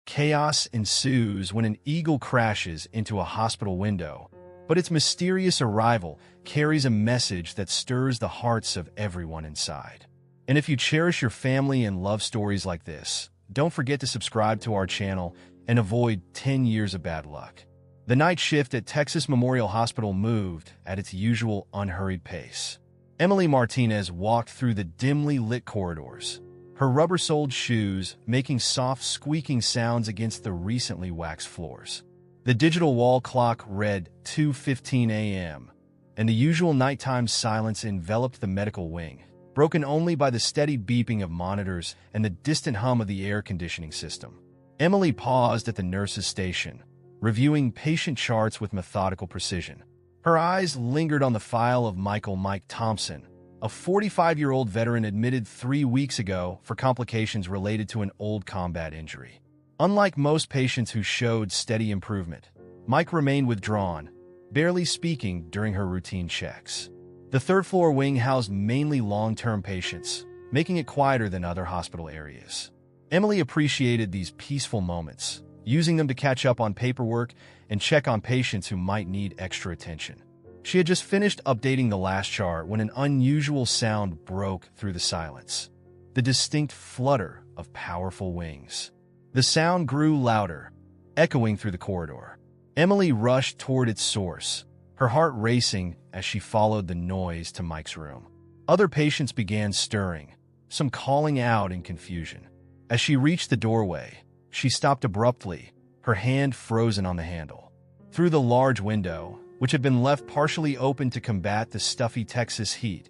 Chaos ensues when an eagle crashes into a hospital window, but its mysterious arrival carries a message that stirs the hearts of everyone inside. And if you cherish your family and love stories like this, don't forget to subscribe to our channel and avoid 10 years of bad luck. The night shift at Texas Memorial Hospital moved at its usual unhurried pace. Emily Martinez walked through the dimly lit corridors, her rubber-soled shoes making soft squeaking sounds against the recently waxed floors. The digital wall clock read 2:15 a.m., and the usual nighttime silence enveloped the medical wing, broken only by the steady beeping of monitors and the distant hum of the air conditioning system. Emily paused at the nurse's station, reviewing patient charts with methodical precision. Her eyes lingered on the file of Michael "Mike" Thompson, a 45-year-old veteran admitted 3 weeks ago for complications related to an old combat injury. Unlike most patients who showed steady improvement, Mike remained withdrawn, barely speaking during her routine checks. The third-floor wing housed mainly long-term patients, making it quieter than other hospital areas. Emily appreciated these peaceful moments, using them to catch up on paperwork and check on patients who might need extra attention. She had just finished updating the last chart when an unusual sound broke through the silence. The distinct flutter of powerful wings. The sound grew louder, echoing through the corridor. Emily rushed toward its source, her heart racing as she followed the noise to Mike's room. Other patients began stirring, some calling out in confusion. As she reached the doorway, she stopped abruptly, her hand frozen on the handle. Through the large window, which had been left partially open to combat the stuffy Texas heat,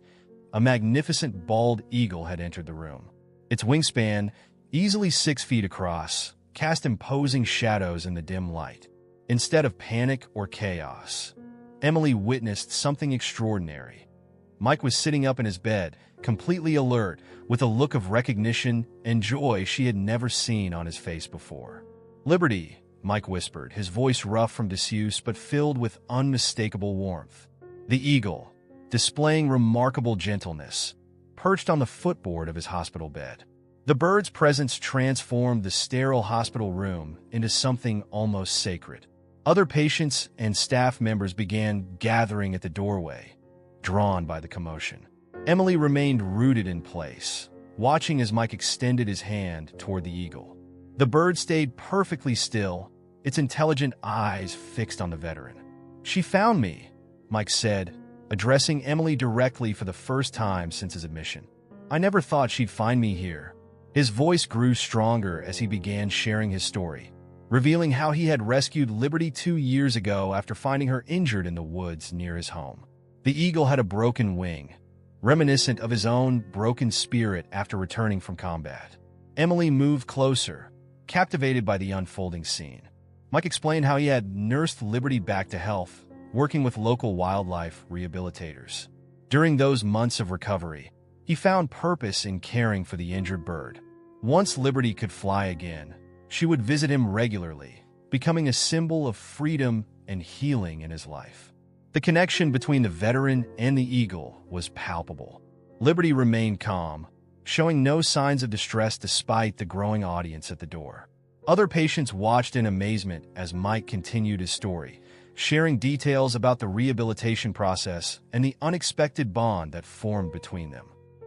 a magnificent bald eagle had entered the room. Its wingspan, easily 6 feet across, cast imposing shadows in the dim light. Instead of panic or chaos, Emily witnessed something extraordinary. Mike was sitting up in his bed, completely alert, with a look of recognition and joy she had never seen on his face before. "Liberty," Mike whispered, his voice rough from disuse but filled with unmistakable warmth. The eagle, displaying remarkable gentleness, perched on the footboard of his hospital bed. The bird's presence transformed the sterile hospital room into something almost sacred. Other patients and staff members began gathering at the doorway, drawn by the commotion. Emily remained rooted in place, watching as Mike extended his hand toward the eagle. The bird stayed perfectly still, its intelligent eyes fixed on the veteran. "She found me," Mike said, addressing Emily directly for the first time since his admission. "I never thought she'd find me here." His voice grew stronger as he began sharing his story, revealing how he had rescued Liberty 2 years ago after finding her injured in the woods near his home. The eagle had a broken wing, reminiscent of his own broken spirit after returning from combat. Emily moved closer, captivated by the unfolding scene. Mike explained how he had nursed Liberty back to health, working with local wildlife rehabilitators. During those months of recovery, he found purpose in caring for the injured bird. Once Liberty could fly again, she would visit him regularly, becoming a symbol of freedom and healing in his life. The connection between the veteran and the eagle was palpable. Liberty remained calm, showing no signs of distress despite the growing audience at the door. Other patients watched in amazement as Mike continued his story, sharing details about the rehabilitation process and the unexpected bond that formed between them.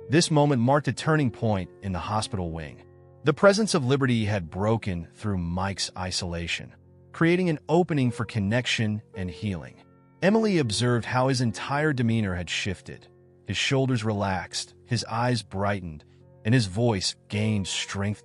This moment marked a turning point in the hospital wing. The presence of Liberty had broken through Mike's isolation, creating an opening for connection and healing. Emily observed how his entire demeanor had shifted. His shoulders relaxed, his eyes brightened, and his voice gained strength.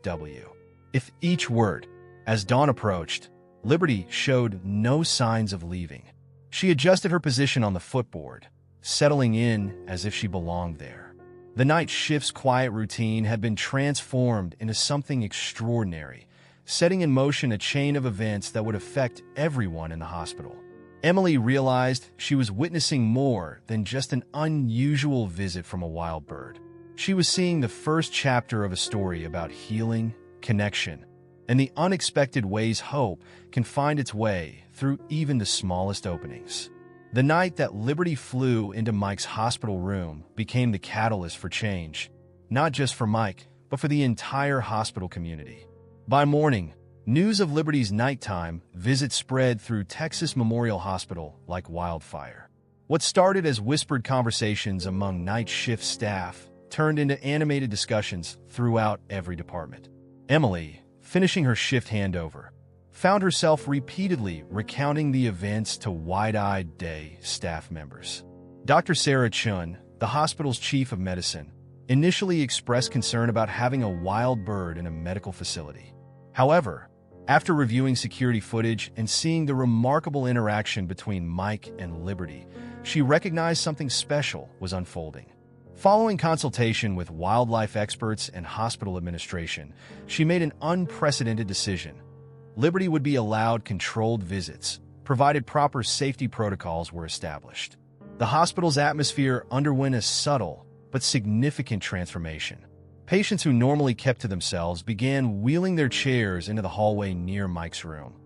If each word, as dawn approached, Liberty showed no signs of leaving. She adjusted her position on the footboard, settling in as if she belonged there. The night shift's quiet routine had been transformed into something extraordinary, setting in motion a chain of events that would affect everyone in the hospital. Emily realized she was witnessing more than just an unusual visit from a wild bird. She was seeing the first chapter of a story about healing, connection, and the unexpected ways hope can find its way through even the smallest openings. The night that Liberty flew into Mike's hospital room became the catalyst for change, not just for Mike, but for the entire hospital community. By morning, News of Liberty's nighttime visit spread through Texas Memorial Hospital like wildfire. What started as whispered conversations among night shift staff turned into animated discussions throughout every department. Emily, finishing her shift handover, found herself repeatedly recounting the events to wide-eyed day staff members. Dr. Sarah Chun, the hospital's chief of medicine, initially expressed concern about having a wild bird in a medical facility. However, after reviewing security footage and seeing the remarkable interaction between Mike and Liberty, she recognized something special was unfolding. Following consultation with wildlife experts and hospital administration, she made an unprecedented decision. Liberty would be allowed controlled visits, provided proper safety protocols were established. The hospital's atmosphere underwent a subtle but significant transformation. Patients who normally kept to themselves began wheeling their chairs into the hallway near Mike's room,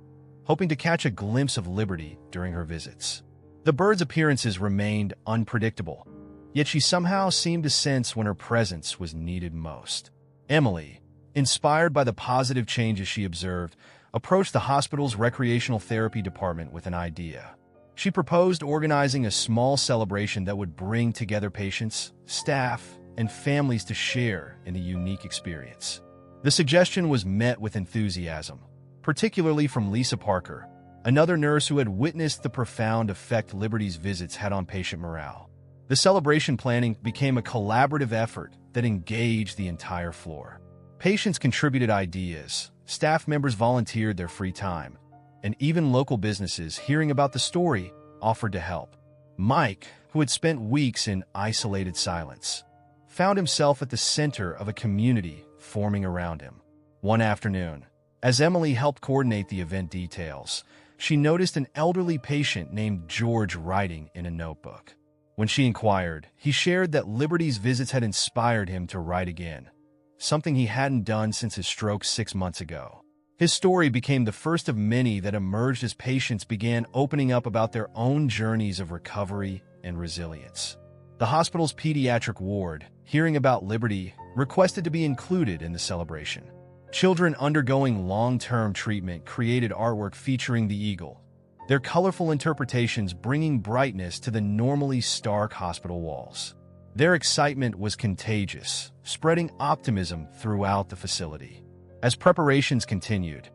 hoping to catch a glimpse of Liberty during her visits. The bird's appearances remained unpredictable, yet she somehow seemed to sense when her presence was needed most. Emily, inspired by the positive changes she observed, approached the hospital's recreational therapy department with an idea. She proposed organizing a small celebration that would bring together patients, staff, and families to share in the unique experience. The suggestion was met with enthusiasm, particularly from Lisa Parker, another nurse who had witnessed the profound effect Liberty's visits had on patient morale. The celebration planning became a collaborative effort that engaged the entire floor. Patients contributed ideas, staff members volunteered their free time, and even local businesses, hearing about the story, offered to help. Mike, who had spent weeks in isolated silence, found himself at the center of a community forming around him. One afternoon, as Emily helped coordinate the event details, she noticed an elderly patient named George writing in a notebook. When she inquired, he shared that Liberty's visits had inspired him to write again, something he hadn't done since his stroke 6 months ago. His story became the first of many that emerged as patients began opening up about their own journeys of recovery and resilience. The hospital's pediatric ward, hearing about Liberty, requested to be included in the celebration. Children undergoing long-term treatment created artwork featuring the eagle, their colorful interpretations bringing brightness to the normally stark hospital walls. Their excitement was contagious, spreading optimism throughout the facility. As preparations continued,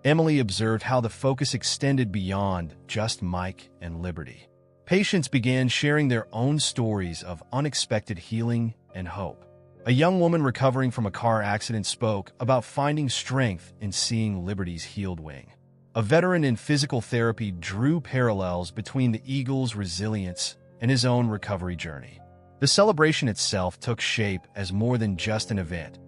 Emily observed how the focus extended beyond just Mike and Liberty. Patients began sharing their own stories of unexpected healing and hope. A young woman recovering from a car accident spoke about finding strength in seeing Liberty's healed wing. A veteran in physical therapy drew parallels between the eagle's resilience and his own recovery journey. The celebration itself took shape as more than just an event.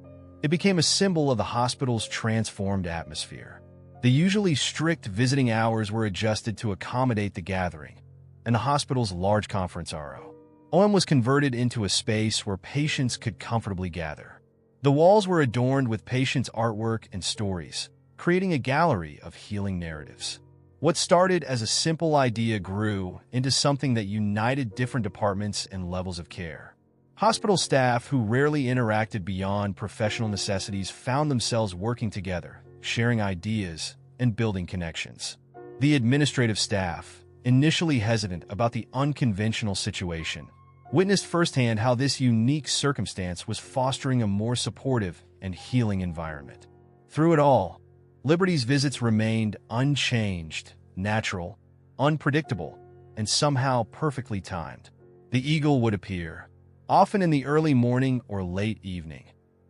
It became a symbol of the hospital's transformed atmosphere. The usually strict visiting hours were adjusted to accommodate the gathering, and the hospital's large conference room was converted into a space where patients could comfortably gather. The walls were adorned with patients' artwork and stories, creating a gallery of healing narratives. What started as a simple idea grew into something that united different departments and levels of care. Hospital staff who rarely interacted beyond professional necessities found themselves working together, sharing ideas, and building connections. The administrative staff, initially hesitant about the unconventional situation, witnessed firsthand how this unique circumstance was fostering a more supportive and healing environment. Through it all, Liberty's visits remained unchanged, natural, unpredictable, and somehow perfectly timed. The eagle would appear, often in the early morning or late evening,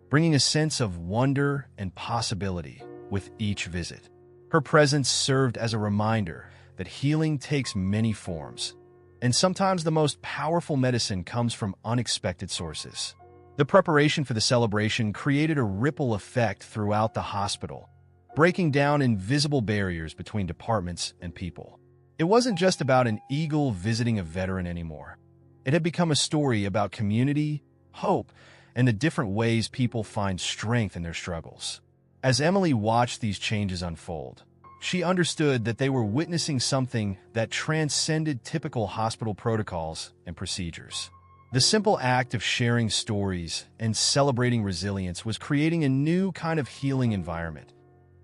bringing a sense of wonder and possibility with each visit. Her presence served as a reminder that healing takes many forms, and sometimes the most powerful medicine comes from unexpected sources. The preparation for the celebration created a ripple effect throughout the hospital, breaking down invisible barriers between departments and people. It wasn't just about an eagle visiting a veteran anymore. It had become a story about community, hope, and the different ways people find strength in their struggles. As Emily watched these changes unfold, she understood that they were witnessing something that transcended typical hospital protocols and procedures. The simple act of sharing stories and celebrating resilience was creating a new kind of healing environment,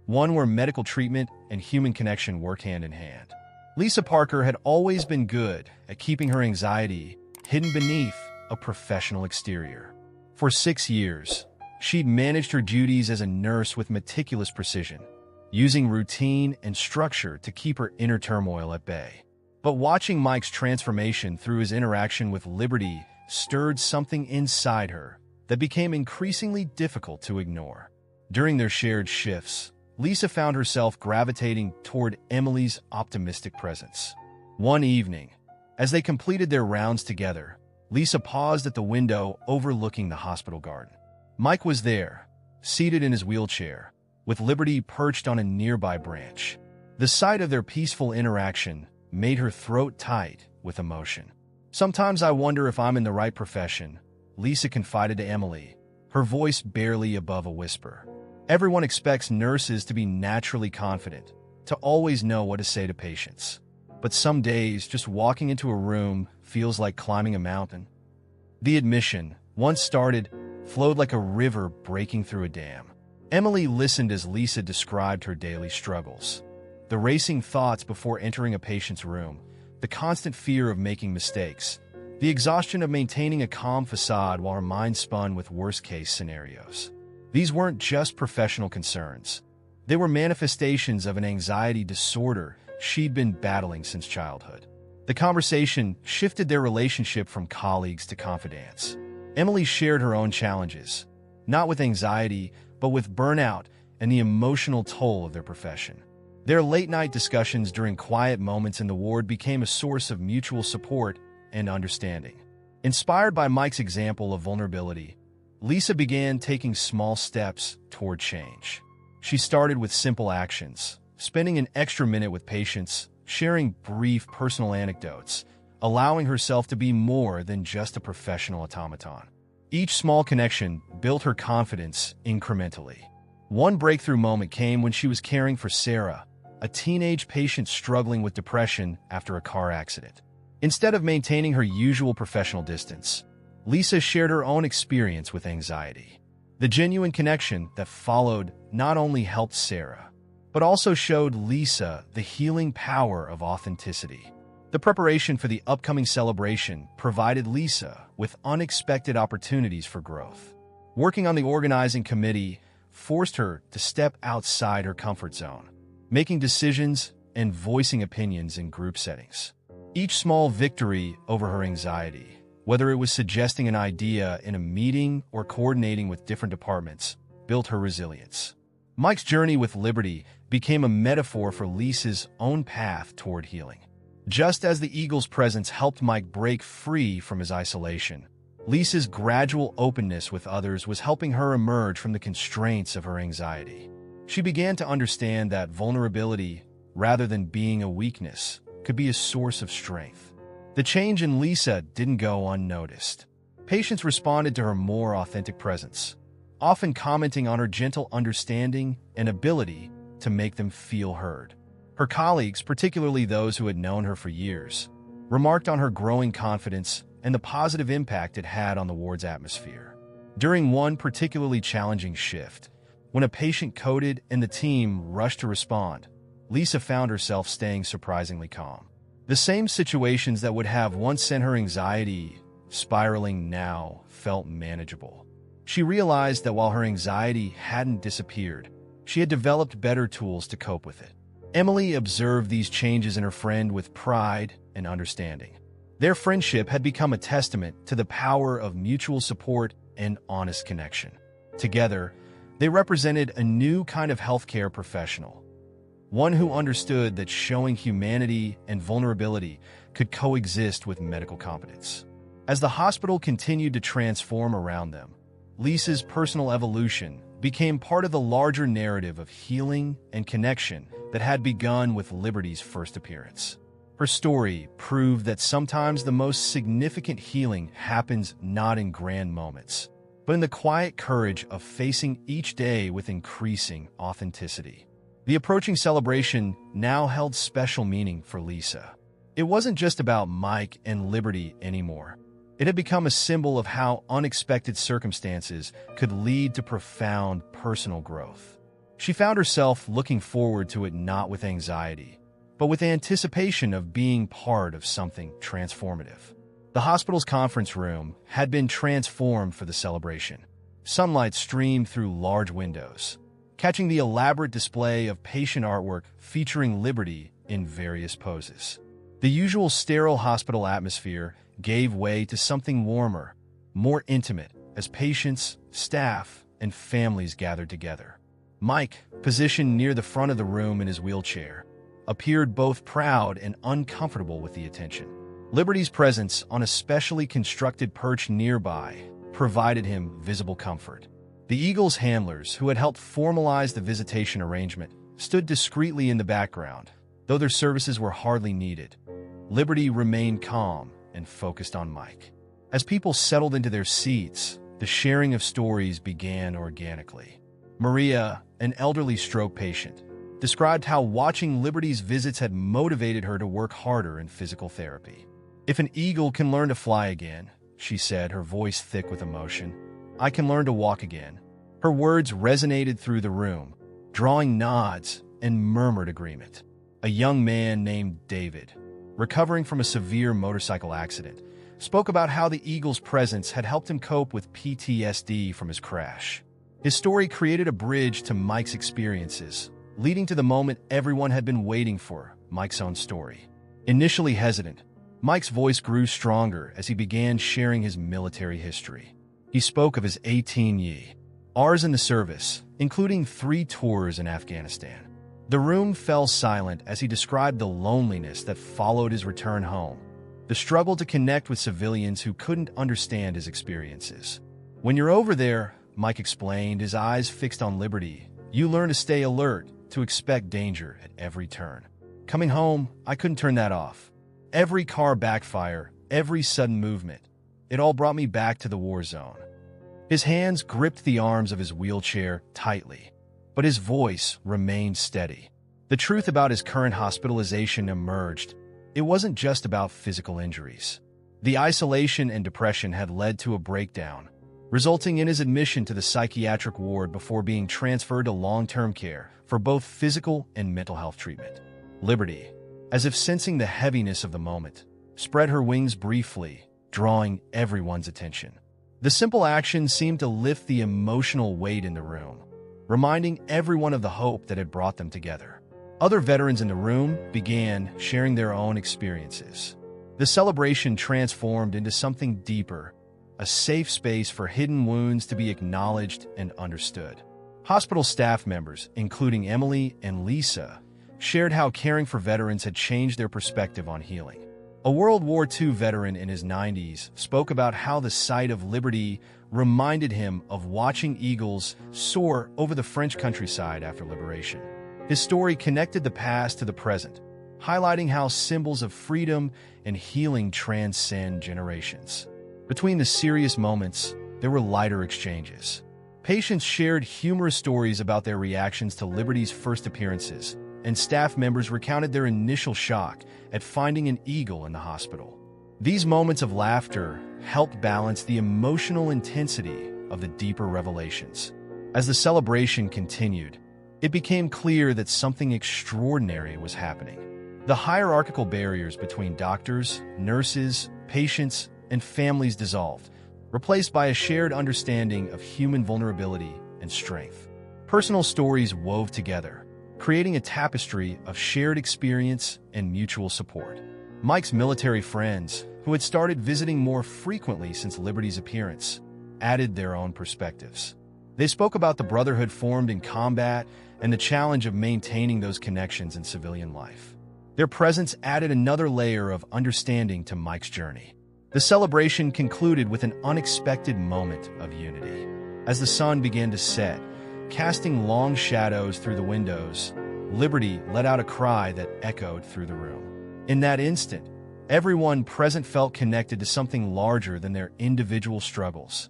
one where medical treatment and human connection work hand in hand. Lisa Parker had always been good at keeping her anxiety hidden beneath a professional exterior. For 6 years, she'd managed her duties as a nurse with meticulous precision, using routine and structure to keep her inner turmoil at bay. But watching Mike's transformation through his interaction with Liberty stirred something inside her that became increasingly difficult to ignore. During their shared shifts, Lisa found herself gravitating toward Emily's optimistic presence. One evening, as they completed their rounds together, Lisa paused at the window overlooking the hospital garden. Mike was there, seated in his wheelchair, with Liberty perched on a nearby branch. The sight of their peaceful interaction made her throat tight with emotion. "Sometimes I wonder if I'm in the right profession," Lisa confided to Emily, her voice barely above a whisper. "Everyone expects nurses to be naturally confident, to always know what to say to patients. But some days, just walking into a room feels like climbing a mountain." The admission, once started, flowed like a river breaking through a dam. Emily listened as Lisa described her daily struggles. The racing thoughts before entering a patient's room, the constant fear of making mistakes, the exhaustion of maintaining a calm facade while her mind spun with worst-case scenarios. These weren't just professional concerns. They were manifestations of an anxiety disorder she'd been battling since childhood. The conversation shifted their relationship from colleagues to confidants. Emily shared her own challenges, not with anxiety, but with burnout and the emotional toll of their profession. Their late-night discussions during quiet moments in the ward became a source of mutual support and understanding. Inspired by Mike's example of vulnerability, Lisa began taking small steps toward change. She started with simple actions, spending an extra minute with patients, sharing brief personal anecdotes, allowing herself to be more than just a professional automaton. Each small connection built her confidence incrementally. One breakthrough moment came when she was caring for Sarah, a teenage patient struggling with depression after a car accident. Instead of maintaining her usual professional distance, Lisa shared her own experience with anxiety. The genuine connection that followed not only helped Sarah, but also showed Lisa the healing power of authenticity. The preparation for the upcoming celebration provided Lisa with unexpected opportunities for growth. Working on the organizing committee forced her to step outside her comfort zone, making decisions and voicing opinions in group settings. Each small victory over her anxiety, whether it was suggesting an idea in a meeting or coordinating with different departments, built her resilience. Mike's journey with Liberty became a metaphor for Lisa's own path toward healing. Just as the Eagle's presence helped Mike break free from his isolation, Lisa's gradual openness with others was helping her emerge from the constraints of her anxiety. She began to understand that vulnerability, rather than being a weakness, could be a source of strength. The change in Lisa didn't go unnoticed. Patients responded to her more authentic presence, often commenting on her gentle understanding and ability to make them feel heard. Her colleagues, particularly those who had known her for years, remarked on her growing confidence and the positive impact it had on the ward's atmosphere. During one particularly challenging shift, when a patient coded and the team rushed to respond, Lisa found herself staying surprisingly calm. The same situations that would have once sent her anxiety spiraling now felt manageable. She realized that while her anxiety hadn't disappeared, she had developed better tools to cope with it. Emily observed these changes in her friend with pride and understanding. Their friendship had become a testament to the power of mutual support and honest connection. Together, they represented a new kind of healthcare professional, one who understood that showing humanity and vulnerability could coexist with medical competence. As the hospital continued to transform around them, Lisa's personal evolution became part of the larger narrative of healing and connection that had begun with Liberty's first appearance. Her story proved that sometimes the most significant healing happens not in grand moments, but in the quiet courage of facing each day with increasing authenticity. The approaching celebration now held special meaning for Lisa. It wasn't just about Mike and Liberty anymore. It had become a symbol of how unexpected circumstances could lead to profound personal growth. She found herself looking forward to it not with anxiety, but with anticipation of being part of something transformative. The hospital's conference room had been transformed for the celebration. Sunlight streamed through large windows, catching the elaborate display of patient artwork featuring Liberty in various poses. The usual sterile hospital atmosphere gave way to something warmer, more intimate, as patients, staff, and families gathered together. Mike, positioned near the front of the room in his wheelchair, appeared both proud and uncomfortable with the attention. Liberty's presence on a specially constructed perch nearby provided him visible comfort. The Eagles' handlers, who had helped formalize the visitation arrangement, stood discreetly in the background, though their services were hardly needed. Liberty remained calm and focused on Mike. As people settled into their seats, the sharing of stories began organically. Maria, an elderly stroke patient, described how watching Liberty's visits had motivated her to work harder in physical therapy. "If an eagle can learn to fly again," she said, her voice thick with emotion, "I can learn to walk again." Her words resonated through the room, drawing nods and murmured agreement. A young man named David, recovering from a severe motorcycle accident, spoke about how the Eagle's presence had helped him cope with PTSD from his crash. His story created a bridge to Mike's experiences, leading to the moment everyone had been waiting for, Mike's own story. Initially hesitant, Mike's voice grew stronger as he began sharing his military history. He spoke of his 18 years in the service, including 3 tours in Afghanistan. The room fell silent as he described the loneliness that followed his return home, the struggle to connect with civilians who couldn't understand his experiences. "When you're over there," Mike explained, his eyes fixed on Liberty, "you learn to stay alert, to expect danger at every turn. Coming home, I couldn't turn that off. Every car backfire, every sudden movement, it all brought me back to the war zone." His hands gripped the arms of his wheelchair tightly, but his voice remained steady. The truth about his current hospitalization emerged. It wasn't just about physical injuries. The isolation and depression had led to a breakdown, resulting in his admission to the psychiatric ward before being transferred to long-term care for both physical and mental health treatment. Liberty, as if sensing the heaviness of the moment, spread her wings briefly, drawing everyone's attention. The simple action seemed to lift the emotional weight in the room, reminding everyone of the hope that had brought them together. Other veterans in the room began sharing their own experiences. The celebration transformed into something deeper, a safe space for hidden wounds to be acknowledged and understood. Hospital staff members, including Emily and Lisa, shared how caring for veterans had changed their perspective on healing. A World War II veteran in his 90s spoke about how the sight of Liberty reminded him of watching eagles soar over the French countryside after liberation. His story connected the past to the present, highlighting how symbols of freedom and healing transcend generations. Between the serious moments, there were lighter exchanges. Patients shared humorous stories about their reactions to Liberty's first appearances, and staff members recounted their initial shock at finding an eagle in the hospital. These moments of laughter helped balance the emotional intensity of the deeper revelations. As the celebration continued, it became clear that something extraordinary was happening. The hierarchical barriers between doctors, nurses, patients, and families dissolved, replaced by a shared understanding of human vulnerability and strength. Personal stories wove together, creating a tapestry of shared experience and mutual support. Mike's military friends, who had started visiting more frequently since Liberty's appearance, added their own perspectives. They spoke about the brotherhood formed in combat and the challenge of maintaining those connections in civilian life. Their presence added another layer of understanding to Mike's journey. The celebration concluded with an unexpected moment of unity. As the sun began to set, casting long shadows through the windows, Liberty let out a cry that echoed through the room. In that instant, everyone present felt connected to something larger than their individual struggles,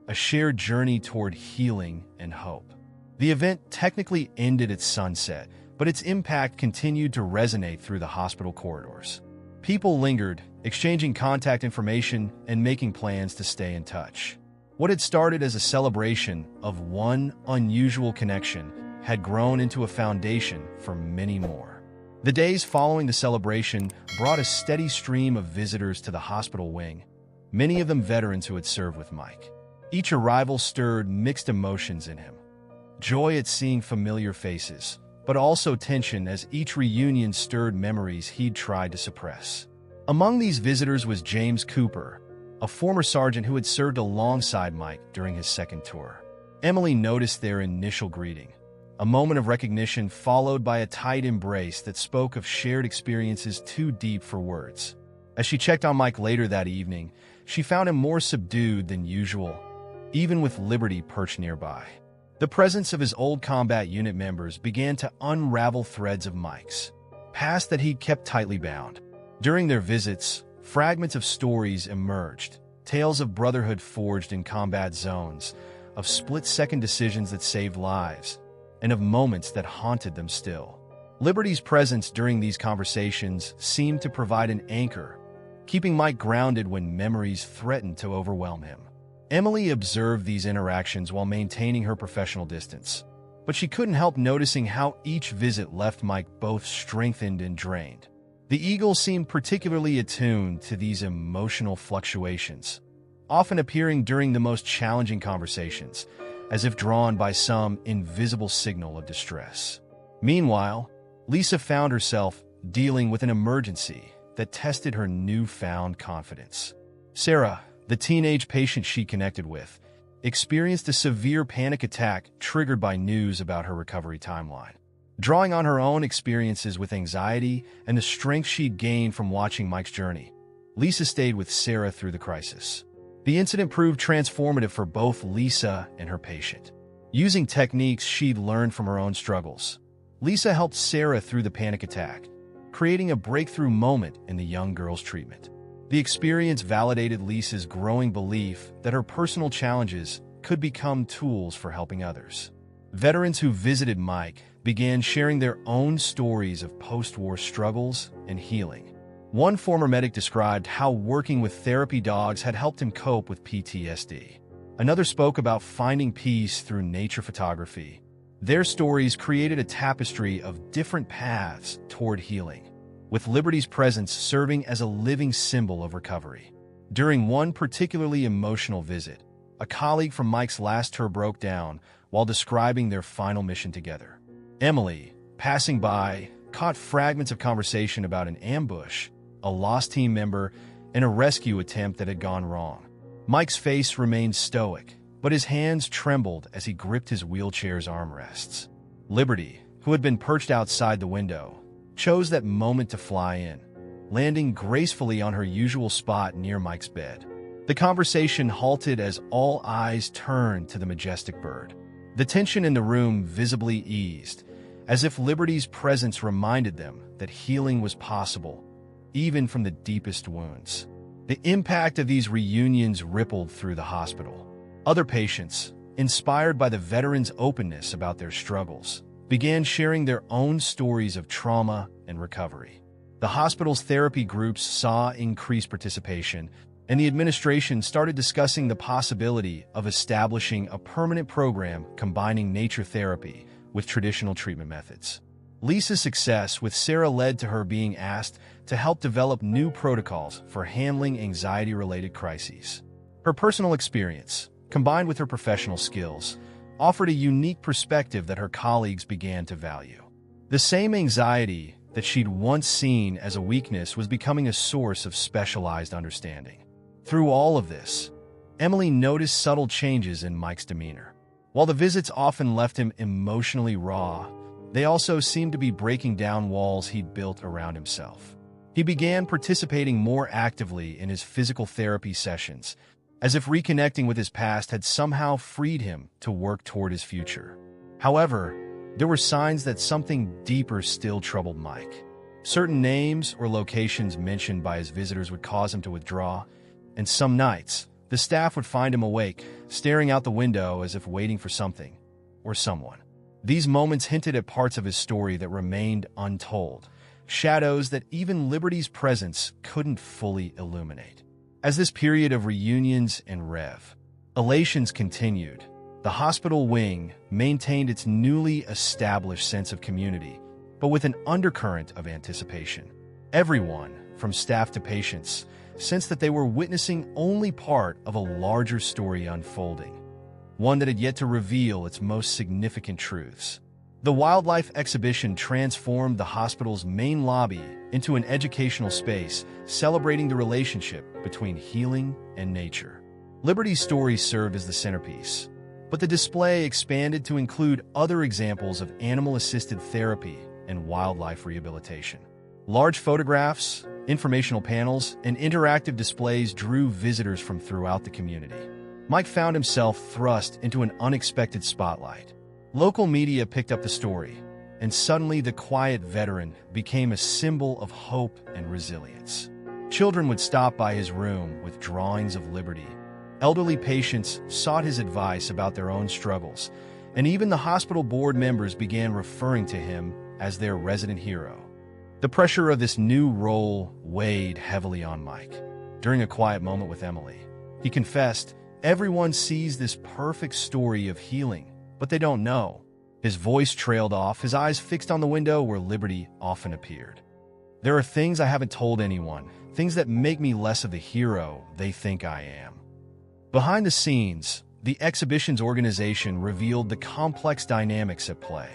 a shared journey toward healing and hope. The event technically ended at sunset, but its impact continued to resonate through the hospital corridors. People lingered, exchanging contact information and making plans to stay in touch. What had started as a celebration of one unusual connection had grown into a foundation for many more. The days following the celebration brought a steady stream of visitors to the hospital wing, many of them veterans who had served with Mike. Each arrival stirred mixed emotions in him. Joy at seeing familiar faces, but also tension as each reunion stirred memories he'd tried to suppress. Among these visitors was James Cooper, a former sergeant who had served alongside Mike during his second tour. Emily noticed their initial greeting, a moment of recognition followed by a tight embrace that spoke of shared experiences too deep for words. As she checked on Mike later that evening, she found him more subdued than usual, even with Liberty perched nearby. The presence of his old combat unit members began to unravel threads of Mike's past that he'd kept tightly bound. During their visits, fragments of stories emerged, tales of brotherhood forged in combat zones, of split-second decisions that saved lives, and of moments that haunted them still. Liberty's presence during these conversations seemed to provide an anchor, keeping Mike grounded when memories threatened to overwhelm him. Emily observed these interactions while maintaining her professional distance, but she couldn't help noticing how each visit left Mike both strengthened and drained. The Eagle seemed particularly attuned to these emotional fluctuations, often appearing during the most challenging conversations, as if drawn by some invisible signal of distress. Meanwhile, Lisa found herself dealing with an emergency that tested her newfound confidence. Sarah, the teenage patient she connected with, experienced a severe panic attack triggered by news about her recovery timeline. Drawing on her own experiences with anxiety and the strength she'd gained from watching Mike's journey, Lisa stayed with Sarah through the crisis. The incident proved transformative for both Lisa and her patient. Using techniques she'd learned from her own struggles, Lisa helped Sarah through the panic attack, creating a breakthrough moment in the young girl's treatment. The experience validated Lisa's growing belief that her personal challenges could become tools for helping others. Veterans who visited Mike began sharing their own stories of post-war struggles and healing. One former medic described how working with therapy dogs had helped him cope with PTSD. Another spoke about finding peace through nature photography. Their stories created a tapestry of different paths toward healing, with Liberty's presence serving as a living symbol of recovery. During one particularly emotional visit, a colleague from Mike's last tour broke down while describing their final mission together. Emily, passing by, caught fragments of conversation about an ambush, a lost team member, and a rescue attempt that had gone wrong. Mike's face remained stoic, but his hands trembled as he gripped his wheelchair's armrests. Liberty, who had been perched outside the window, chose that moment to fly in, landing gracefully on her usual spot near Mike's bed. The conversation halted as all eyes turned to the majestic bird. The tension in the room visibly eased, as if Liberty's presence reminded them that healing was possible, even from the deepest wounds. The impact of these reunions rippled through the hospital. Other patients, inspired by the veterans' openness about their struggles, began sharing their own stories of trauma and recovery. The hospital's therapy groups saw increased participation, and the administration started discussing the possibility of establishing a permanent program combining nature therapy with traditional treatment methods. Lisa's success with Sarah led to her being asked to help develop new protocols for handling anxiety-related crises. Her personal experience, combined with her professional skills, offered a unique perspective that her colleagues began to value. The same anxiety that she'd once seen as a weakness was becoming a source of specialized understanding. Through all of this, Emily noticed subtle changes in Mike's demeanor. While the visits often left him emotionally raw, they also seemed to be breaking down walls he'd built around himself. He began participating more actively in his physical therapy sessions, as if reconnecting with his past had somehow freed him to work toward his future. However, there were signs that something deeper still troubled Mike. Certain names or locations mentioned by his visitors would cause him to withdraw, and some nights, the staff would find him awake, staring out the window as if waiting for something or someone. These moments hinted at parts of his story that remained untold, shadows that even Liberty's presence couldn't fully illuminate. As this period of reunions and revelations continued, The hospital wing maintained its newly established sense of community, but with an undercurrent of anticipation. Everyone, from staff to patients, sensed that they were witnessing only part of a larger story unfolding, one that had yet to reveal its most significant truths. The wildlife exhibition transformed the hospital's main lobby into an educational space, celebrating the relationship between healing and nature. Liberty's stories served as the centerpiece, but the display expanded to include other examples of animal-assisted therapy and wildlife rehabilitation. Large photographs, informational panels, and interactive displays drew visitors from throughout the community. Mike found himself thrust into an unexpected spotlight. Local media picked up the story, and suddenly the quiet veteran became a symbol of hope and resilience. Children would stop by his room with drawings of liberty. Elderly patients sought his advice about their own struggles, and even the hospital board members began referring to him as their resident hero. The pressure of this new role weighed heavily on Mike. During a quiet moment with Emily, he confessed, "Everyone sees this perfect story of healing, but they don't know." His voice trailed off, his eyes fixed on the window where liberty often appeared. "There are things I haven't told anyone, things that make me less of the hero they think I am." Behind the scenes, the exhibition's organization revealed the complex dynamics at play.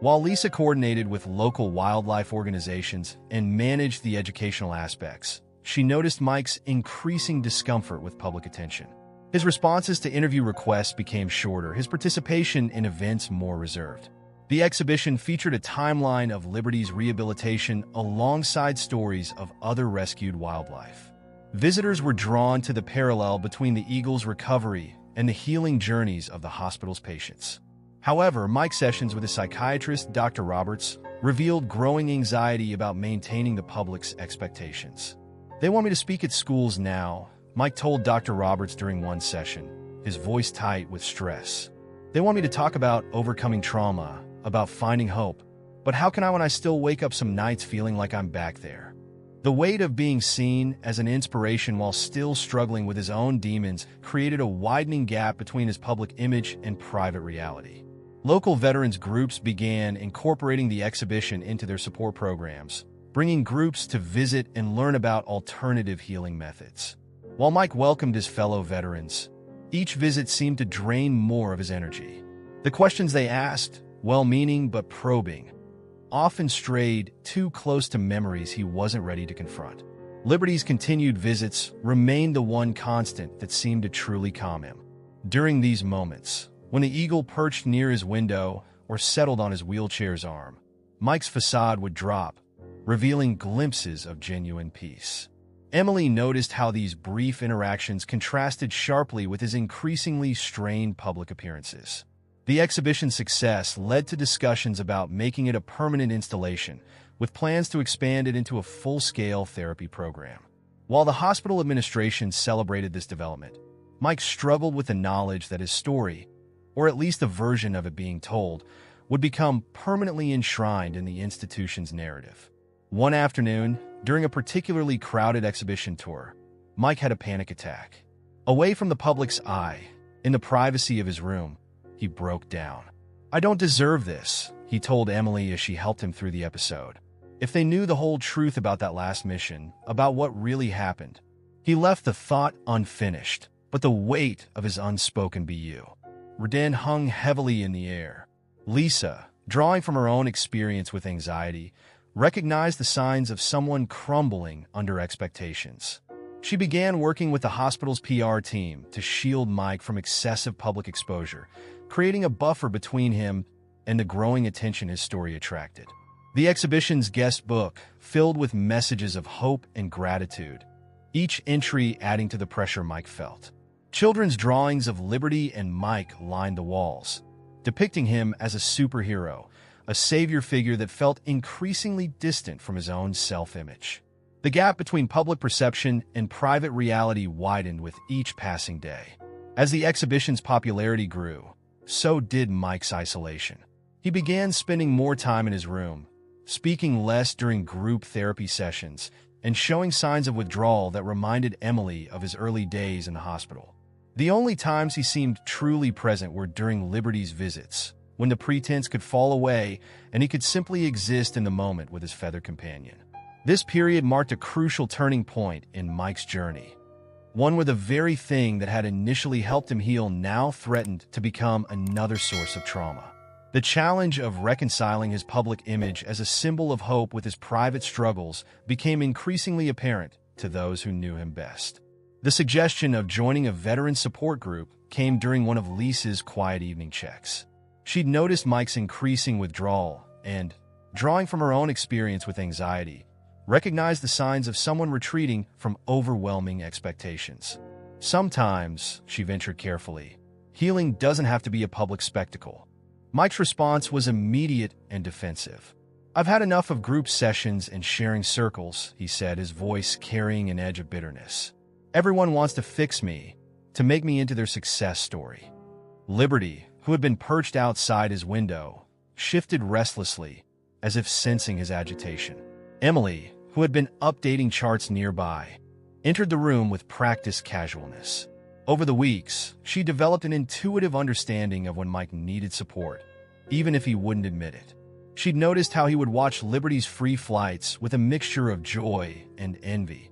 While Lisa coordinated with local wildlife organizations and managed the educational aspects, she noticed Mike's increasing discomfort with public attention. His responses to interview requests became shorter, his participation in events more reserved. The exhibition featured a timeline of Liberty's rehabilitation alongside stories of other rescued wildlife. Visitors were drawn to the parallel between the eagle's recovery and the healing journeys of the hospital's patients. However, Mike's sessions with his psychiatrist, Dr. Roberts, revealed growing anxiety about maintaining the public's expectations. "They want me to speak at schools now," Mike told Dr. Roberts during one session, his voice tight with stress. "They want me to talk about overcoming trauma, about finding hope, but how can I when I still wake up some nights feeling like I'm back there?" The weight of being seen as an inspiration while still struggling with his own demons created a widening gap between his public image and private reality. Local veterans groups began incorporating the exhibition into their support programs, bringing groups to visit and learn about alternative healing methods. While Mike welcomed his fellow veterans, each visit seemed to drain more of his energy. The questions they asked, well-meaning but probing, often strayed too close to memories he wasn't ready to confront. Liberty's continued visits remained the one constant that seemed to truly calm him. During these moments, when the eagle perched near his window or settled on his wheelchair's arm, Mike's facade would drop, revealing glimpses of genuine peace. Emily noticed how these brief interactions contrasted sharply with his increasingly strained public appearances. The exhibition's success led to discussions about making it a permanent installation, with plans to expand it into a full-scale therapy program. While the hospital administration celebrated this development, Mike struggled with the knowledge that his story, or at least a version of it being told, would become permanently enshrined in the institution's narrative. One afternoon, during a particularly crowded exhibition tour, Mike had a panic attack. Away from the public's eye, in the privacy of his room, he broke down. "I don't deserve this," he told Emily as she helped him through the episode. If they knew the whole truth about that last mission, about what really happened, he left the thought unfinished, but the weight of his unspoken BU. Radan hung heavily in the air. Lisa, drawing from her own experience with anxiety, recognized the signs of someone crumbling under expectations. She began working with the hospital's PR team to shield Mike from excessive public exposure, creating a buffer between him and the growing attention his story attracted. The exhibition's guest book, filled with messages of hope and gratitude, each entry adding to the pressure Mike felt. Children's drawings of Liberty and Mike lined the walls, depicting him as a superhero, a savior figure that felt increasingly distant from his own self-image. The gap between public perception and private reality widened with each passing day. As the exhibition's popularity grew, so did Mike's isolation. He began spending more time in his room, speaking less during group therapy sessions, and showing signs of withdrawal that reminded Emily of his early days in the hospital. The only times he seemed truly present were during Liberty's visits, when the pretense could fall away and he could simply exist in the moment with his feathered companion. This period marked a crucial turning point in Mike's journey, one where the very thing that had initially helped him heal now threatened to become another source of trauma. The challenge of reconciling his public image as a symbol of hope with his private struggles became increasingly apparent to those who knew him best. The suggestion of joining a veteran support group came during one of Lisa's quiet evening checks. She'd noticed Mike's increasing withdrawal and, drawing from her own experience with anxiety, recognized the signs of someone retreating from overwhelming expectations. Sometimes, she ventured carefully, healing doesn't have to be a public spectacle. Mike's response was immediate and defensive. "I've had enough of group sessions and sharing circles," he said, his voice carrying an edge of bitterness. "Everyone wants to fix me, to make me into their success story." Liberty, who had been perched outside his window, shifted restlessly, as if sensing his agitation. Emily, who had been updating charts nearby, entered the room with practiced casualness. Over the weeks, she developed an intuitive understanding of when Mike needed support, even if he wouldn't admit it. She'd noticed how he would watch Liberty's free flights with a mixture of joy and envy,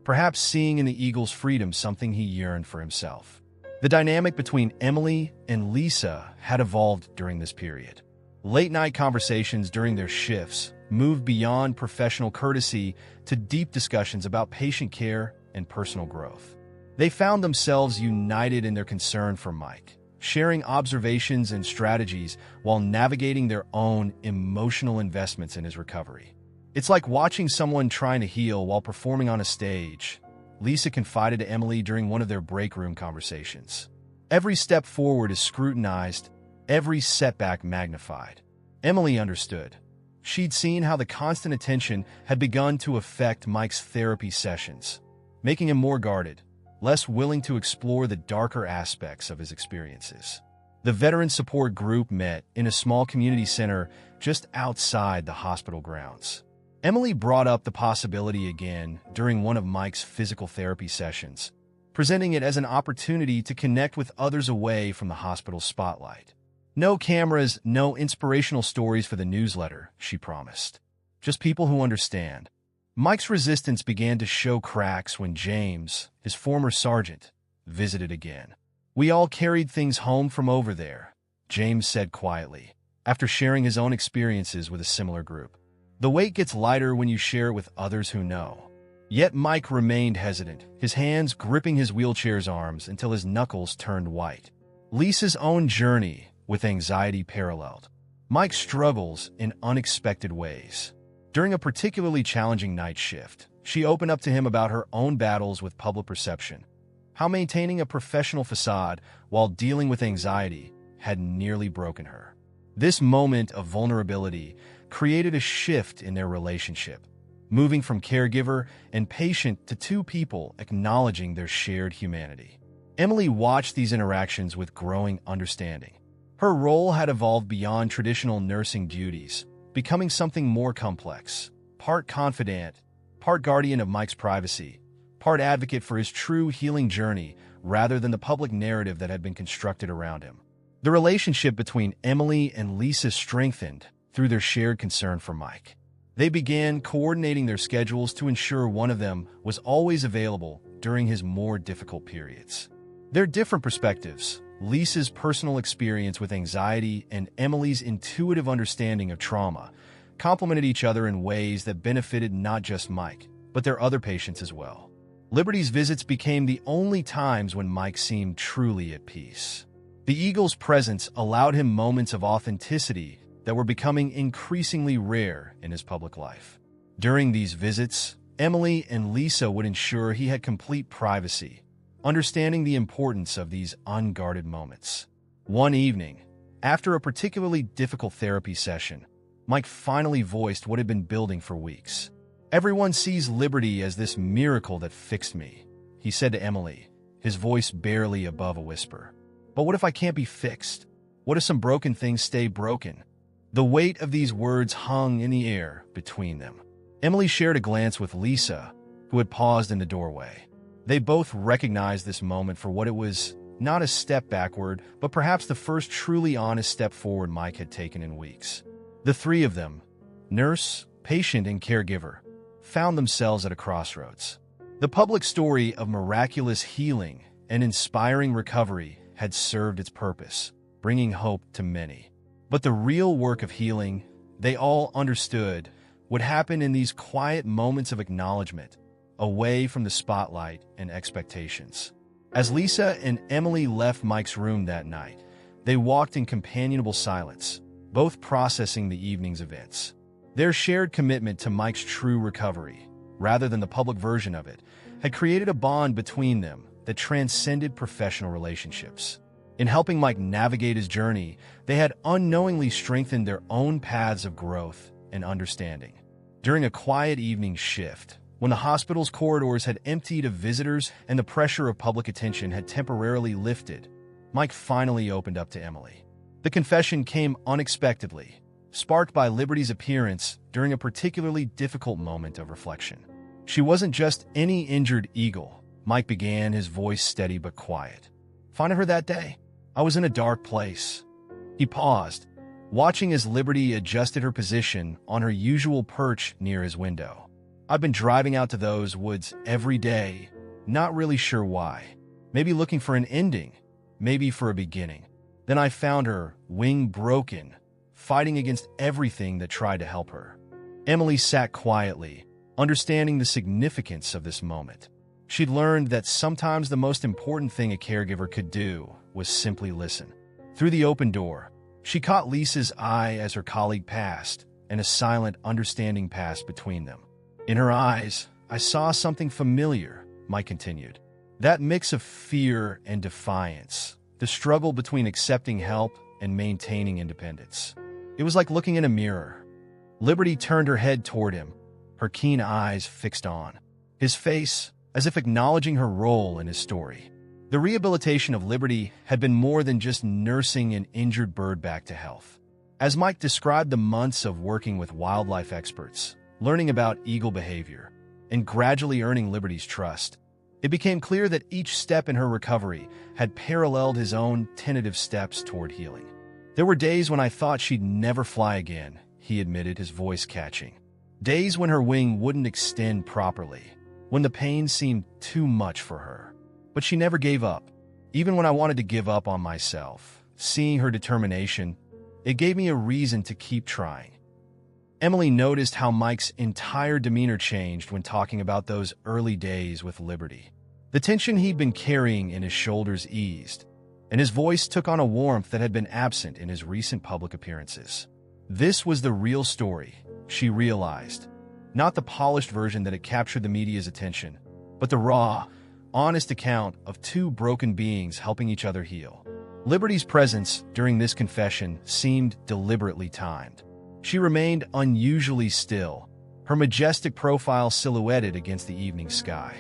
perhaps seeing in the eagle's freedom something he yearned for himself. The dynamic between Emily and Lisa had evolved during this period. Late-night conversations during their shifts moved beyond professional courtesy to deep discussions about patient care and personal growth. They found themselves united in their concern for Mike, sharing observations and strategies while navigating their own emotional investments in his recovery. "It's like watching someone trying to heal while performing on a stage," Lisa confided to Emily during one of their break room conversations. "Every step forward is scrutinized, every setback magnified." Emily understood. She'd seen how the constant attention had begun to affect Mike's therapy sessions, making him more guarded, less willing to explore the darker aspects of his experiences. The veteran support group met in a small community center just outside the hospital grounds. Emily brought up the possibility again during one of Mike's physical therapy sessions, presenting it as an opportunity to connect with others away from the hospital spotlight. "No cameras, no inspirational stories for the newsletter," she promised. "Just people who understand." Mike's resistance began to show cracks when James, his former sergeant, visited again. "We all carried things home from over there," James said quietly, after sharing his own experiences with a similar group. "The weight gets lighter when you share it with others who know." Yet Mike remained hesitant, his hands gripping his wheelchair's arms until his knuckles turned white. Lisa's own journey with anxiety paralleled Mike's struggles in unexpected ways. During a particularly challenging night shift, she opened up to him about her own battles with public perception, how maintaining a professional facade while dealing with anxiety had nearly broken her. This moment of vulnerability created a shift in their relationship, moving from caregiver and patient to two people acknowledging their shared humanity. Emily watched these interactions with growing understanding. Her role had evolved beyond traditional nursing duties, becoming something more complex, part confidant, part guardian of Mike's privacy, part advocate for his true healing journey rather than the public narrative that had been constructed around him. The relationship between Emily and Lisa strengthened through their shared concern for Mike. They began coordinating their schedules to ensure one of them was always available during his more difficult periods. Their different perspectives, Lisa's personal experience with anxiety and Emily's intuitive understanding of trauma, complemented each other in ways that benefited not just Mike, but their other patients as well. Liberty's visits became the only times when Mike seemed truly at peace. The eagle's presence allowed him moments of authenticity that were becoming increasingly rare in his public life. During these visits, Emily and Lisa would ensure he had complete privacy, understanding the importance of these unguarded moments. One evening, after a particularly difficult therapy session, Mike finally voiced what had been building for weeks. "Everyone sees Liberty as this miracle that fixed me," he said to Emily, his voice barely above a whisper. "But what if I can't be fixed? What if some broken things stay broken?" The weight of these words hung in the air between them. Emily shared a glance with Lisa, who had paused in the doorway. They both recognized this moment for what it was not a step backward, but perhaps the first truly honest step forward Mike had taken in weeks. The three of them, nurse, patient, and caregiver, found themselves at a crossroads. The public story of miraculous healing and inspiring recovery had served its purpose, bringing hope to many. But the real work of healing, they all understood, would happen in these quiet moments of acknowledgement, away from the spotlight and expectations. As Lisa and Emily left Mike's room that night, they walked in companionable silence, both processing the evening's events. Their shared commitment to Mike's true recovery, rather than the public version of it, had created a bond between them that transcended professional relationships. In helping Mike navigate his journey, they had unknowingly strengthened their own paths of growth and understanding. During a quiet evening shift, when the hospital's corridors had emptied of visitors and the pressure of public attention had temporarily lifted, Mike finally opened up to Emily. The confession came unexpectedly, sparked by Liberty's appearance during a particularly difficult moment of reflection. She wasn't just any injured eagle, Mike began, his voice steady but quiet. Finding her that day, I was in a dark place. He paused, watching as Liberty adjusted her position on her usual perch near his window. I've been driving out to those woods every day, not really sure why. Maybe looking for an ending, maybe for a beginning. Then I found her, wing broken, fighting against everything that tried to help her. Emily sat quietly, understanding the significance of this moment. She'd learned that sometimes the most important thing a caregiver could do was simply listen. Through the open door, she caught Lisa's eye as her colleague passed, and a silent, understanding passed between them. In her eyes, I saw something familiar, Mike continued. That mix of fear and defiance, the struggle between accepting help and maintaining independence. It was like looking in a mirror. Liberty turned her head toward him, her keen eyes fixed on his face, as if acknowledging her role in his story. The rehabilitation of Liberty had been more than just nursing an injured bird back to health. As Mike described the months of working with wildlife experts, learning about eagle behavior, and gradually earning Liberty's trust, it became clear that each step in her recovery had paralleled his own tentative steps toward healing. There were days when I thought she'd never fly again, he admitted, his voice catching. Days when her wing wouldn't extend properly, when the pain seemed too much for her. But she never gave up. Even when I wanted to give up on myself, seeing her determination, it gave me a reason to keep trying. Emily noticed how Mike's entire demeanor changed when talking about those early days with Liberty. The tension he'd been carrying in his shoulders eased, and his voice took on a warmth that had been absent in his recent public appearances. This was the real story, she realized. Not the polished version that had captured the media's attention, but the raw, honest account of two broken beings helping each other heal. Liberty's presence during this confession seemed deliberately timed. She remained unusually still, her majestic profile silhouetted against the evening sky.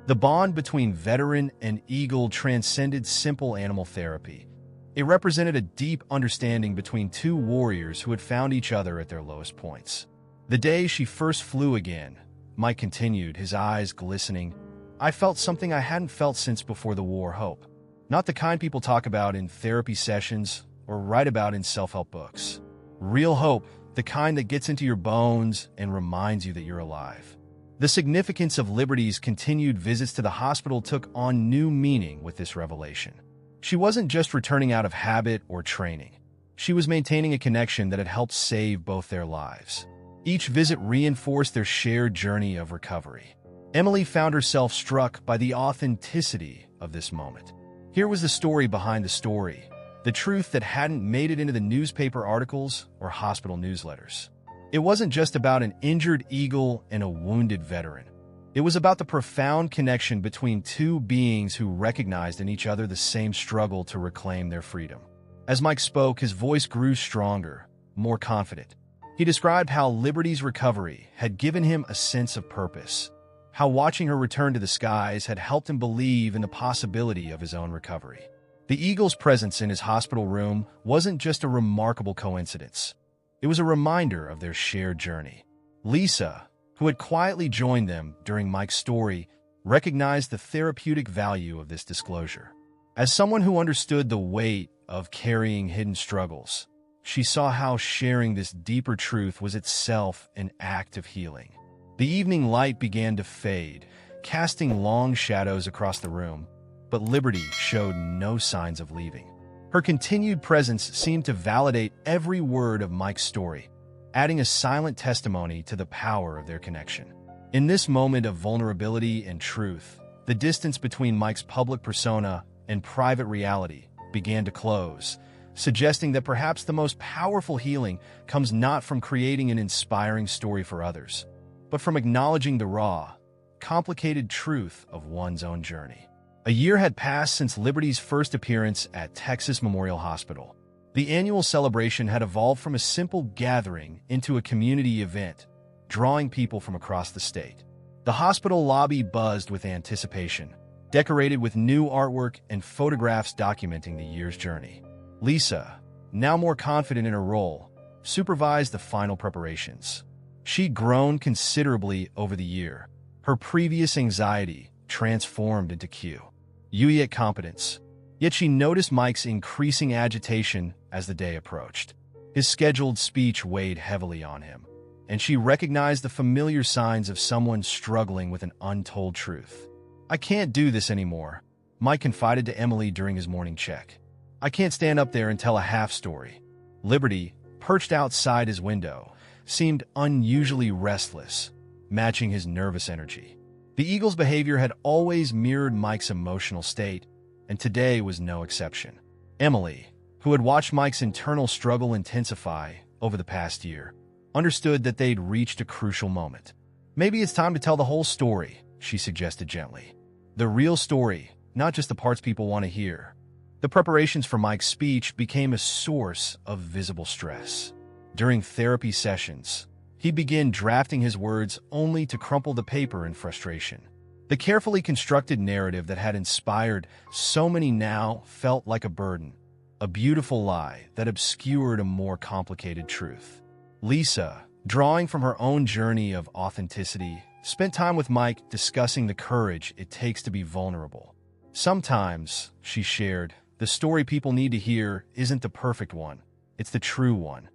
The bond between veteran and eagle transcended simple animal therapy. It represented a deep understanding between two warriors who had found each other at their lowest points. The day she first flew again, Mike continued, his eyes glistening, I felt something I hadn't felt since before the war, hope. Not the kind people talk about in therapy sessions or write about in self-help books. Real hope, the kind that gets into your bones and reminds you that you're alive. The significance of Liberty's continued visits to the hospital took on new meaning with this revelation. She wasn't just returning out of habit or training. She was maintaining a connection that had helped save both their lives. Each visit reinforced their shared journey of recovery. Emily found herself struck by the authenticity of this moment. Here was the story behind the story, the truth that hadn't made it into the newspaper articles or hospital newsletters. It wasn't just about an injured eagle and a wounded veteran. It was about the profound connection between two beings who recognized in each other the same struggle to reclaim their freedom. As Mike spoke, his voice grew stronger, more confident. He described how Liberty's recovery had given him a sense of purpose, how watching her return to the skies had helped him believe in the possibility of his own recovery. The eagle's presence in his hospital room wasn't just a remarkable coincidence. It was a reminder of their shared journey. Lisa, who had quietly joined them during Mike's story, recognized the therapeutic value of this disclosure. As someone who understood the weight of carrying hidden struggles, she saw how sharing this deeper truth was itself an act of healing. The evening light began to fade, casting long shadows across the room, but Liberty showed no signs of leaving. Her continued presence seemed to validate every word of Mike's story, adding a silent testimony to the power of their connection. In this moment of vulnerability and truth, the distance between Mike's public persona and private reality began to close, suggesting that perhaps the most powerful healing comes not from creating an inspiring story for others, but from acknowledging the raw, complicated truth of one's own journey. A year had passed since Liberty's first appearance at Texas Memorial Hospital. The annual celebration had evolved from a simple gathering into a community event, drawing people from across the state. The hospital lobby buzzed with anticipation, decorated with new artwork and photographs documenting the year's journey. Lisa, now more confident in her role, supervised the final preparations. She'd grown considerably over the year, her previous anxiety transformed into quiet competence. Yet she noticed Mike's increasing agitation as the day approached. His scheduled speech weighed heavily on him, and she recognized the familiar signs of someone struggling with an untold truth. "I can't do this anymore," Mike confided to Emily during his morning check. "I can't stand up there and tell a half story." Liberty, perched outside his window, seemed unusually restless, matching his nervous energy. The eagle's behavior had always mirrored Mike's emotional state, and today was no exception. Emily, who had watched Mike's internal struggle intensify over the past year, understood that they'd reached a crucial moment. "Maybe it's time to tell the whole story," she suggested gently. "The real story, not just the parts people want to hear." The preparations for Mike's speech became a source of visible stress. During therapy sessions, he began drafting his words only to crumple the paper in frustration. The carefully constructed narrative that had inspired so many now felt like a burden, a beautiful lie that obscured a more complicated truth. Lisa, drawing from her own journey of authenticity, spent time with Mike discussing the courage it takes to be vulnerable. "Sometimes," she shared, "the story people need to hear isn't the perfect one, it's the true one."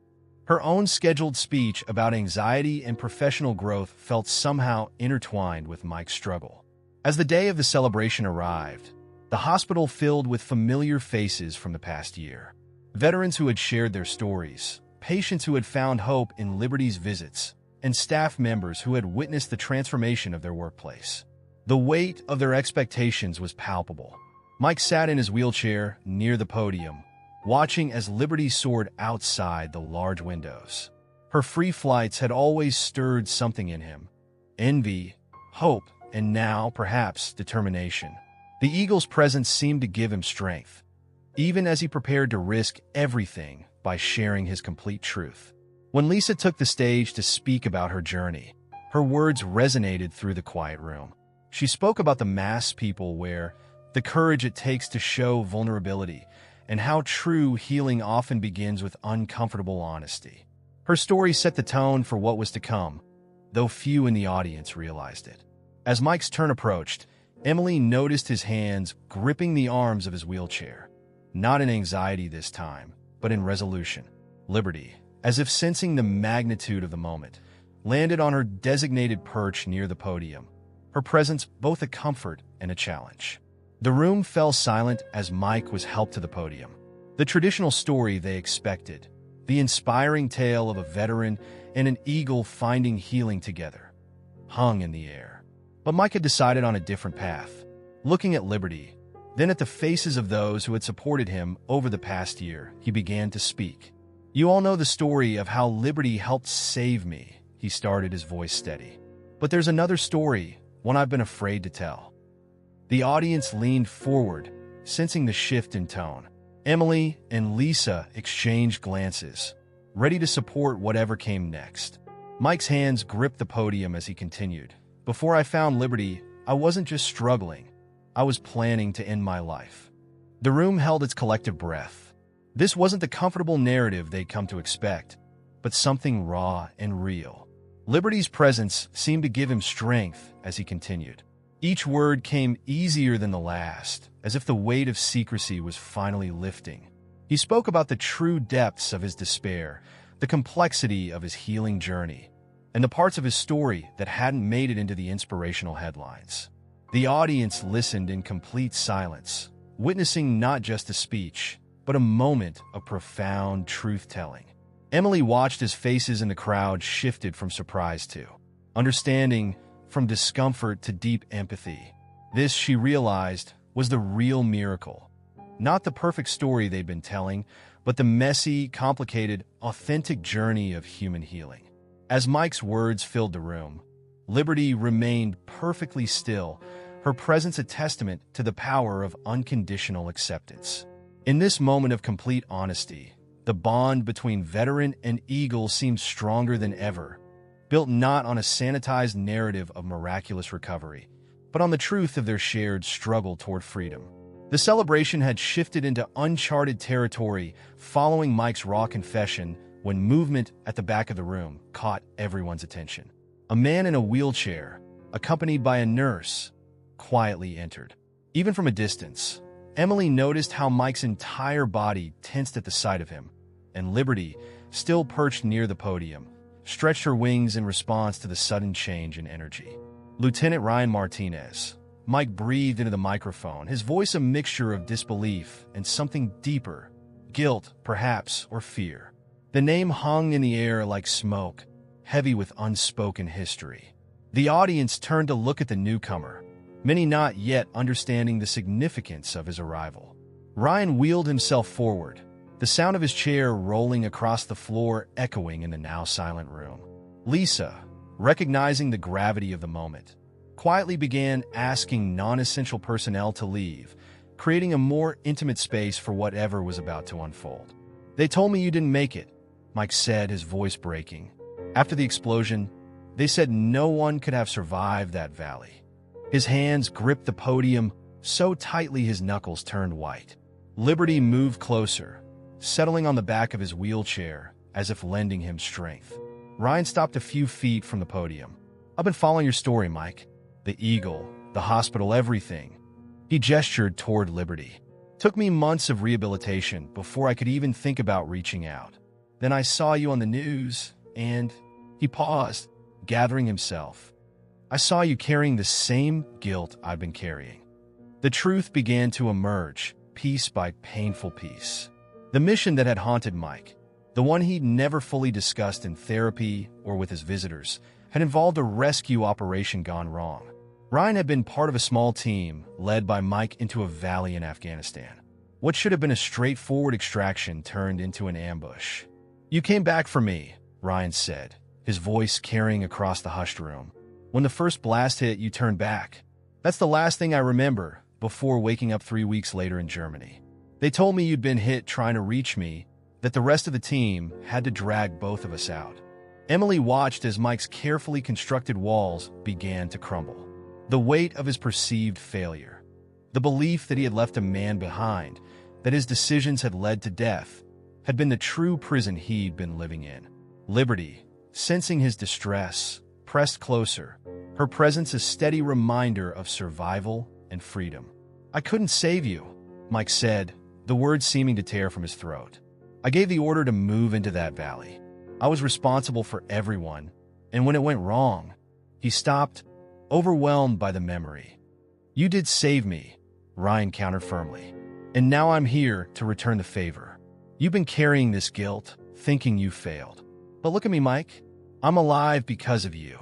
Her own scheduled speech about anxiety and professional growth felt somehow intertwined with Mike's struggle. As the day of the celebration arrived, the hospital filled with familiar faces from the past year. Veterans who had shared their stories, patients who had found hope in Liberty's visits, and staff members who had witnessed the transformation of their workplace. The weight of their expectations was palpable. Mike sat in his wheelchair near the podium, watching as Liberty soared outside the large windows. Her free flights had always stirred something in him: envy, hope, and now, perhaps, determination. The eagle's presence seemed to give him strength, even as he prepared to risk everything by sharing his complete truth. When Lisa took the stage to speak about her journey, her words resonated through the quiet room. She spoke about the mass people wear, the courage it takes to show vulnerability, and how true healing often begins with uncomfortable honesty. Her story set the tone for what was to come, though few in the audience realized it. As Mike's turn approached, Emily noticed his hands gripping the arms of his wheelchair, not in anxiety this time, but in resolution. Liberty, as if sensing the magnitude of the moment, landed on her designated perch near the podium, her presence both a comfort and a challenge. The room fell silent as Mike was helped to the podium. The traditional story they expected, the inspiring tale of a veteran and an eagle finding healing together, hung in the air. But Mike had decided on a different path. Looking at Liberty, then at the faces of those who had supported him over the past year, he began to speak. "You all know the story of how Liberty helped save me," he started, his voice steady. "But there's another story, one I've been afraid to tell." The audience leaned forward, sensing the shift in tone. Emily and Lisa exchanged glances, ready to support whatever came next. Mike's hands gripped the podium as he continued. "Before I found Liberty, I wasn't just struggling. I was planning to end my life." The room held its collective breath. This wasn't the comfortable narrative they'd come to expect, but something raw and real. Liberty's presence seemed to give him strength as he continued. Each word came easier than the last, as if the weight of secrecy was finally lifting. He spoke about the true depths of his despair, the complexity of his healing journey, and the parts of his story that hadn't made it into the inspirational headlines. The audience listened in complete silence, witnessing not just a speech, but a moment of profound truth-telling. Emily watched as faces in the crowd shifted from surprise to understanding, from discomfort to deep empathy. This, she realized, was the real miracle. Not the perfect story they'd been telling, but the messy, complicated, authentic journey of human healing. As Mike's words filled the room, Liberty remained perfectly still, her presence a testament to the power of unconditional acceptance. In this moment of complete honesty, the bond between veteran and Eagle seemed stronger than ever, built not on a sanitized narrative of miraculous recovery, but on the truth of their shared struggle toward freedom. The celebration had shifted into uncharted territory following Mike's raw confession when movement at the back of the room caught everyone's attention. A man in a wheelchair, accompanied by a nurse, quietly entered. Even from a distance, Emily noticed how Mike's entire body tensed at the sight of him, and Liberty, still perched near the podium, stretched her wings in response to the sudden change in energy. Lieutenant Ryan Martinez. Mike breathed into the microphone, his voice a mixture of disbelief and something deeper, guilt, perhaps, or fear. The name hung in the air like smoke, heavy with unspoken history. The audience turned to look at the newcomer, many not yet understanding the significance of his arrival. Ryan wheeled himself forward, the sound of his chair rolling across the floor echoing in the now silent room. Lisa, recognizing the gravity of the moment, quietly began asking non-essential personnel to leave, creating a more intimate space for whatever was about to unfold. "They told me you didn't make it," Mike said, his voice breaking. After the explosion, they said no one could have survived that valley. His hands gripped the podium so tightly his knuckles turned white. Liberty moved closer, settling on the back of his wheelchair as if lending him strength. Ryan stopped a few feet from the podium. "I've been following your story, Mike. The Eagle, the hospital, everything." He gestured toward Liberty. "Took me months of rehabilitation before I could even think about reaching out. Then I saw you on the news, and..." He paused, gathering himself. "I saw you carrying the same guilt I've been carrying." The truth began to emerge, piece by painful piece. The mission that had haunted Mike, the one he'd never fully discussed in therapy or with his visitors, had involved a rescue operation gone wrong. Ryan had been part of a small team led by Mike into a valley in Afghanistan. What should have been a straightforward extraction turned into an ambush. "You came back for me," Ryan said, his voice carrying across the hushed room. "When the first blast hit, you turned back. That's the last thing I remember before waking up 3 weeks later in Germany. They told me you'd been hit trying to reach me, that the rest of the team had to drag both of us out." Emily watched as Mike's carefully constructed walls began to crumble. The weight of his perceived failure, the belief that he had left a man behind, that his decisions had led to death, had been the true prison he'd been living in. Liberty, sensing his distress, pressed closer, her presence a steady reminder of survival and freedom. "I couldn't save you," Mike said, the words seeming to tear from his throat. "I gave the order to move into that valley. I was responsible for everyone, and when it went wrong..." He stopped, overwhelmed by the memory. "You did save me," Ryan countered firmly, "and now I'm here to return the favor. You've been carrying this guilt, thinking you failed. But look at me, Mike. I'm alive because of you.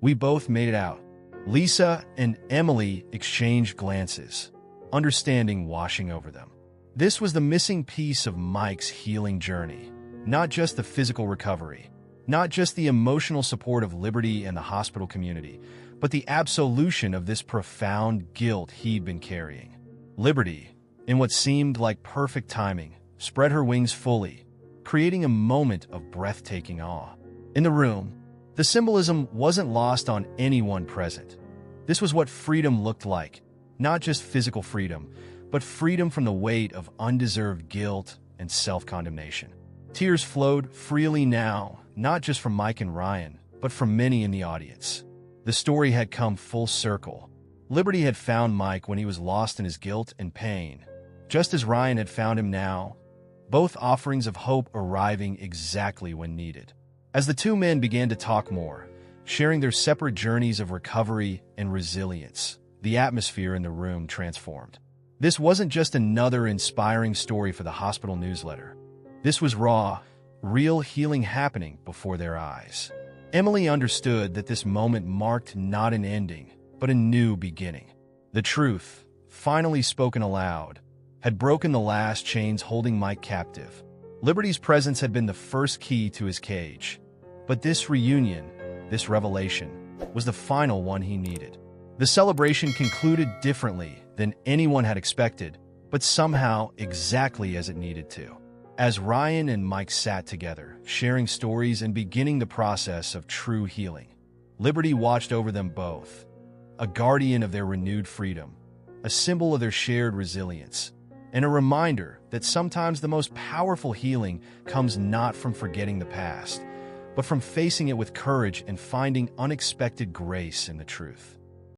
We both made it out." Lisa and Emily exchanged glances, understanding washing over them. This was the missing piece of Mike's healing journey, not just the physical recovery, not just the emotional support of Liberty and the hospital community, but the absolution of this profound guilt he'd been carrying. Liberty, in what seemed like perfect timing, spread her wings fully, creating a moment of breathtaking awe. In the room, the symbolism wasn't lost on anyone present. This was what freedom looked like, not just physical freedom, but freedom from the weight of undeserved guilt and self-condemnation. Tears flowed freely now, not just from Mike and Ryan, but from many in the audience. The story had come full circle. Liberty had found Mike when he was lost in his guilt and pain, just as Ryan had found him now, both offerings of hope arriving exactly when needed. As the two men began to talk more, sharing their separate journeys of recovery and resilience, the atmosphere in the room transformed. This wasn't just another inspiring story for the hospital newsletter. This was raw, real healing happening before their eyes. Emily understood that this moment marked not an ending, but a new beginning. The truth, finally spoken aloud, had broken the last chains holding Mike captive. Liberty's presence had been the first key to his cage. But this reunion, this revelation, was the final one he needed. The celebration concluded differently than anyone had expected, but somehow exactly as it needed to. As Ryan and Mike sat together, sharing stories and beginning the process of true healing, Liberty watched over them both, a guardian of their renewed freedom, a symbol of their shared resilience, and a reminder that sometimes the most powerful healing comes not from forgetting the past, but from facing it with courage and finding unexpected grace in the truth.